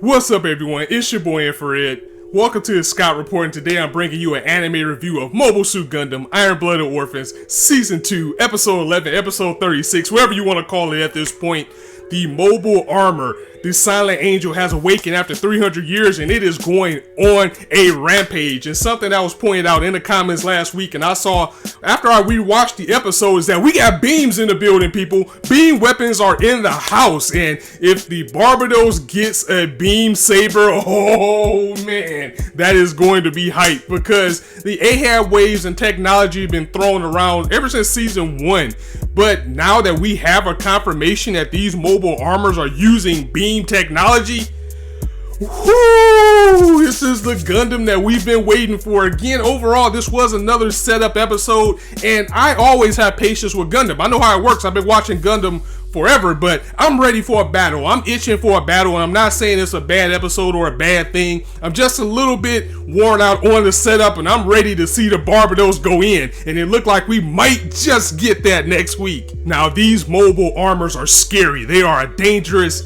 What's up, everyone? It's your boy Infrar-Ed. Welcome to the Scott Report, and today I'm bringing you an anime review of Mobile Suit Gundam, Iron-Blooded Orphans, Season 2, Episode 11, Episode 36, whatever you want to call it at this point. The mobile armor, the silent angel, has awakened after 300 years, and it is going on a rampage. And something that was pointed out in the comments last week, and I saw after I rewatched the episode, is that we got beams in the building, people. Beam weapons are in the house, and if the Barbados gets a beam saber, oh man, that is going to be hype, because the Ahab waves and technology have been thrown around ever since Season 1. But now that we have a confirmation that these mobile armors are using beam technology, whoo, this is the Gundam that we've been waiting for. Again, overall, this was another setup episode, and I always have patience with Gundam. I know how it works. I've been watching Gundam forever, but I'm ready for a battle. I'm itching for a battle, and I'm not saying it's a bad episode or a bad thing. I'm just a little bit worn out on the setup, and I'm ready to see the Barbados go in, and it looked like we might just get that next week. Now, these mobile armors are scary. They are a dangerous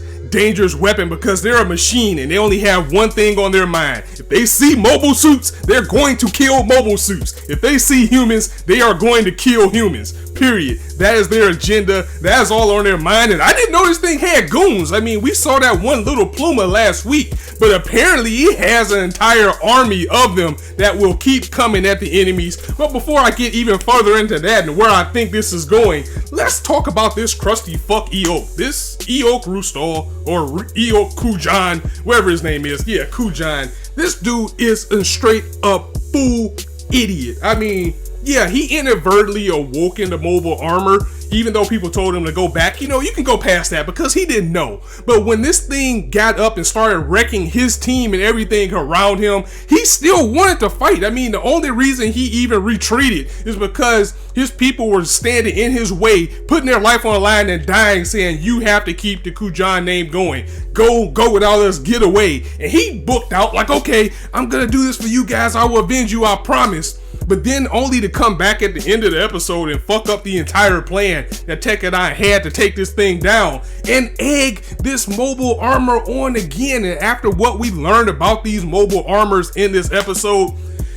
weapon because they're a machine and they only have one thing on their mind. If they see mobile suits, they're going to kill mobile suits. If they see humans, they are going to kill humans. Period. That is their agenda. That is all on their mind. And I didn't know this thing had goons. I mean, we saw that one little Pluma last week, but apparently it has an entire army of them that will keep coming at the enemies. But before I get even further into that and where I think this is going, let's talk about this crusty fuck EOK. This EOK Rustal, or EOK Kujan, whatever his name is. Yeah, Kujan. This dude is a straight up fool idiot. I mean, yeah, he inadvertently awoke in the mobile armor, even though people told him to go back. You know, you can go past that because he didn't know. But when this thing got up and started wrecking his team and everything around him, he still wanted to fight. I mean, the only reason he even retreated is because his people were standing in his way, putting their life on the line and dying, saying, you have to keep the Kujan name going. Go without us, get away. And he booked out like, okay, I'm gonna do this for you guys. I will avenge you, I promise. But then only to come back at the end of the episode and fuck up the entire plan that Tekadai had to take this thing down and egg this mobile armor on again. And after what we learned about these mobile armors in this episode,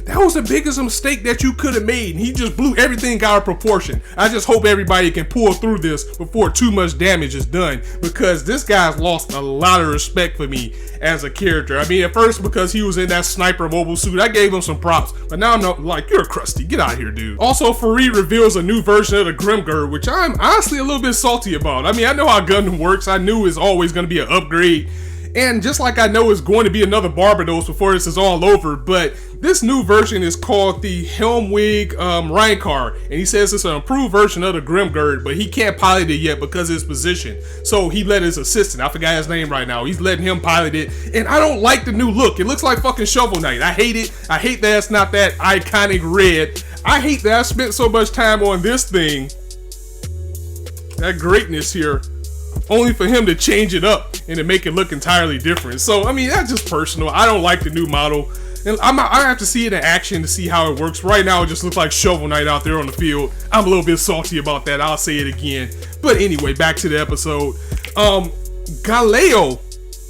that was the biggest mistake that you could have made. And he just blew everything out of proportion. I just hope everybody can pull through this before too much damage is done, because this guy's lost a lot of respect for me as a character. I mean, at first, because he was in that sniper mobile suit, I gave him some props, but now I'm not like, you're a crusty, get out of here, dude. Also, Farid reveals a new version of the Grimgird, which I'm honestly a little bit salty about. I mean, I know how Gundam works. I knew it's always going to be an upgrade. And just like I know it's going to be another Barbados before this is all over, but this new version is called the Helmwig Reinkar, and he says it's an improved version of the Grimgird, but he can't pilot it yet because of his position. So he let his assistant, I forgot his name right now, he's letting him pilot it, and I don't like the new look. It looks like fucking Shovel Knight. I hate it. I hate that it's not that iconic red. I hate that I spent so much time on this thing, that greatness here, only for him to change it up and to make it look entirely different. So, I mean, that's just personal. I don't like the new model. And I have to see it in action to see how it works. Right now, it just looks like Shovel Knight out there on the field. I'm a little bit salty about that. I'll say it again. But anyway, back to the episode. Galeo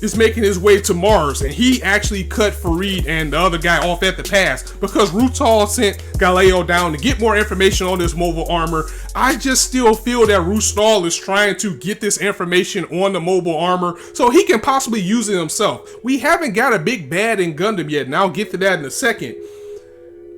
is making his way to Mars, and he actually cut Farid and the other guy off at the pass because Rutal sent Galeo down to get more information on this mobile armor. I just still feel that Rustal is trying to get this information on the mobile armor so he can possibly use it himself. We haven't got a big bad in Gundam yet, and I'll get to that in a second.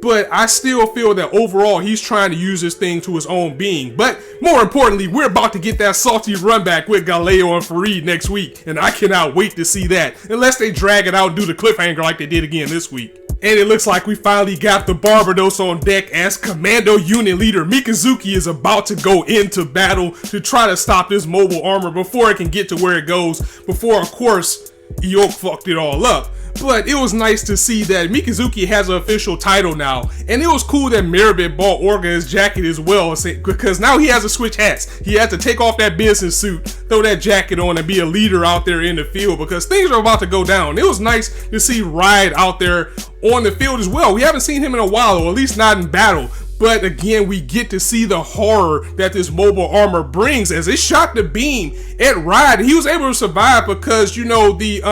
But I still feel that overall he's trying to use this thing to his own being. But more importantly, we're about to get that salty run back with Galeo and Farid next week, and I cannot wait to see that, unless they drag it out and do the cliffhanger like they did again this week. And it looks like we finally got the Barbados on deck, as Commando Unit Leader Mikazuki is about to go into battle to try to stop this mobile armor before it can get to where it goes, before, of course, EOK fucked it all up. But it was nice to see that Mikazuki has an official title now, and it was cool that Maribit bought Orga his jacket as well, because now he has to switch hats. He has to take off that business suit, throw that jacket on, and be a leader out there in the field, because things are about to go down. It was nice to see Ride out there on the field as well. We haven't seen him in a while, or at least not in battle. But again, we get to see the horror that this mobile armor brings, as it shot the beam at Ride. He was able to survive because, you know, the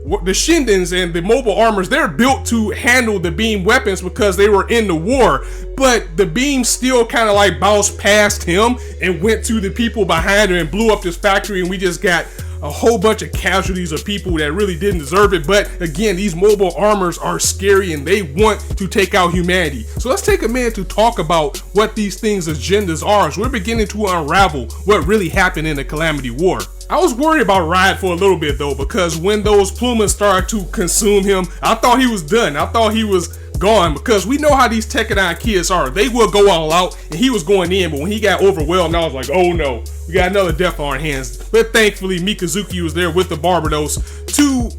the Shindens and the mobile armors, they're built to handle the beam weapons because they were in the war. But the beam still kind of like bounced past him and went to the people behind him and blew up this factory, and we just got a whole bunch of casualties of people that really didn't deserve it. But again, these mobile armors are scary and they want to take out humanity. So let's take a minute to talk about what these things' agendas are, as we're beginning to unravel what really happened in the Calamity War. I was worried about Riot for a little bit though, because when those plumas started to consume him, I thought he was done. I thought he was gone, because we know how these Tekkadan kids are. They will go all out, and he was going in, but when he got overwhelmed, I was like, oh no, we got another death on our hands. But thankfully, Mikazuki was there with the Barbados to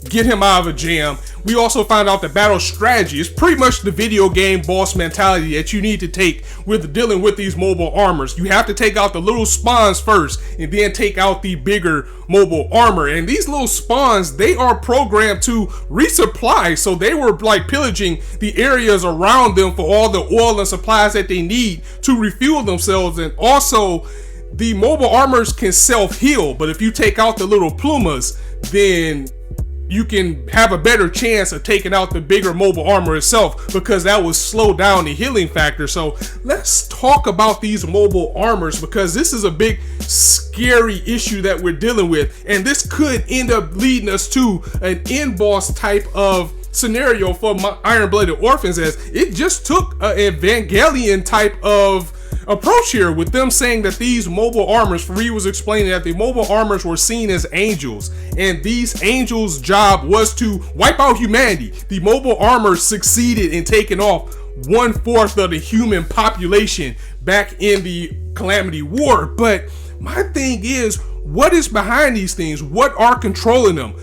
get him out of a jam. We also found out that battle strategy is pretty much the video game boss mentality that you need to take with dealing with these mobile armors. You have to take out the little spawns first and then take out the bigger mobile armor. And these little spawns, they are programmed to resupply. So they were like pillaging the areas around them for all the oil and supplies that they need to refuel themselves. And also, the mobile armors can self-heal, but if you take out the little plumas, then you can have a better chance of taking out the bigger mobile armor itself, because that will slow down the healing factor. So let's talk about these mobile armors, because this is a big scary issue that we're dealing with, and this could end up leading us to an end boss type of scenario for Iron-Blooded Orphans, as it just took an Evangelion type of approach here with them saying that these mobile armors, Fareed was explaining that the mobile armors were seen as angels, and these angels' job was to wipe out humanity. The mobile armors succeeded in taking off 1/4 of the human population back in the Calamity War. But my thing is, what is behind these things? What are controlling them?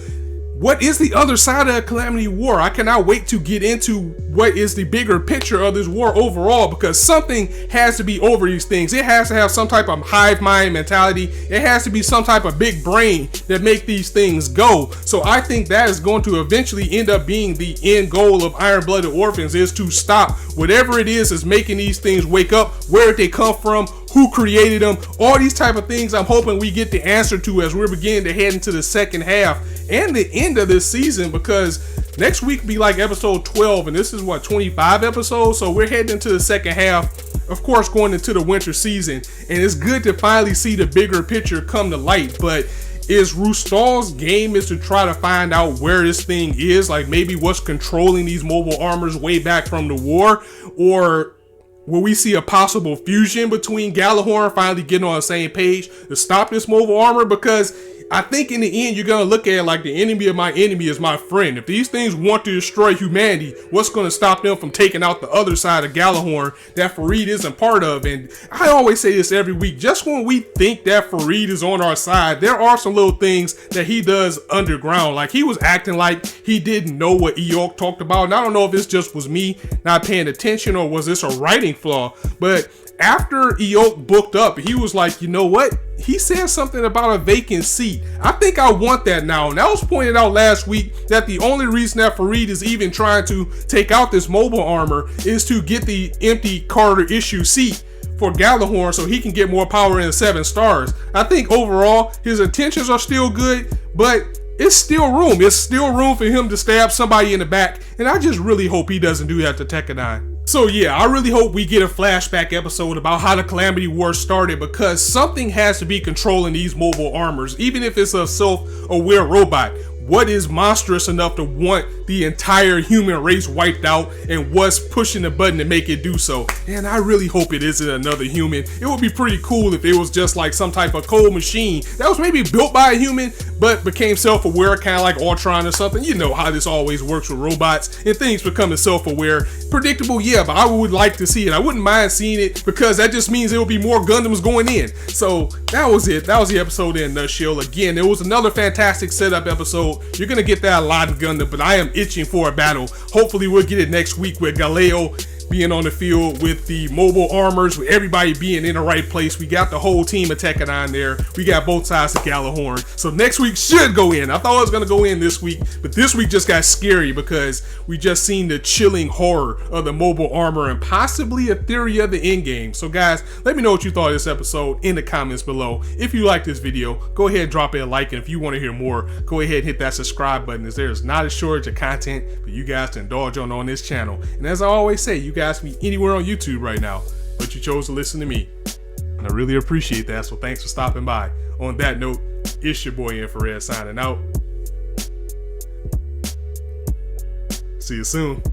What is the other side of the Calamity War? I cannot wait to get into what is the bigger picture of this war overall, because something has to be over these things. It has to have some type of hive mind mentality. It has to be some type of big brain that make these things go. So I think that is going to eventually end up being the end goal of Iron-Blooded Orphans, is to stop whatever it is making these things wake up. Where did they come from? Who created them? All these type of things I'm hoping we get the answer to as we're beginning to head into the second half and the end of this season, because next week be like episode 12, and this is what, 25 episodes? So we're heading into the second half, of course, going into the winter season, and it's good to finally see the bigger picture come to light. But is Rustal's game is to try to find out where this thing is, like maybe what's controlling these mobile armors way back from the war, or will we see a possible fusion between Gjallarhorn finally getting on the same page to stop this mobile armor? Because I think in the end, you're going to look at it like the enemy of my enemy is my friend. If these things want to destroy humanity, what's going to stop them from taking out the other side of Gjallarhorn that Fareed isn't part of? And I always say this every week, just when we think that Fareed is on our side, there are some little things that he does underground. Like he was acting like he didn't know what EOK talked about. And I don't know if this just was me not paying attention or was this a writing flaw, but after EOK booked up, he was like, you know what? He said something about a vacant seat. I think I want that now. And that was pointed out last week that the only reason that Fareed is even trying to take out this mobile armor is to get the empty Carter issue seat for Gjallarhorn so he can get more power in the 7 stars. I think overall his intentions are still good, but it's still room. It's still room for him to stab somebody in the back. And I just really hope he doesn't do that to Tekkadan. So yeah, I really hope we get a flashback episode about how the Calamity War started, because something has to be controlling these mobile armors, even if it's a self-aware robot. What is monstrous enough to want the entire human race wiped out, and what's pushing the button to make it do so? And I really hope it isn't another human. It would be pretty cool if it was just like some type of cold machine that was maybe built by a human but became self-aware, kind of like Ultron or something. You know how this always works with robots and things becoming self-aware. Predictable, yeah, but I would like to see it. I wouldn't mind seeing it, because that just means there will be more Gundams going in. So that was it. That was the episode in a nutshell. Again, it was another fantastic setup episode. You're going to get that a lot in Gundam, but I am itching for a battle. Hopefully we'll get it next week with Galeo being on the field with the mobile armors, with everybody being in the right place. We got the whole team attacking on there. We got both sides of Gallahorn. So next week should go in. I thought it was going to go in this week, but this week just got scary because we just seen the chilling horror of the mobile armor and possibly a theory of the end game. So guys, let me know what you thought of this episode in the comments below. If you like this video, go ahead and drop it a like, and if you want to hear more, go ahead and hit that subscribe button, as there's not a shortage of content for you guys to indulge on this channel. And as I always say, you guys can be anywhere on YouTube right now, but you chose to listen to me, and I really appreciate that. So thanks for stopping by. On that note, it's your boy Infrar-Ed signing out. See you soon.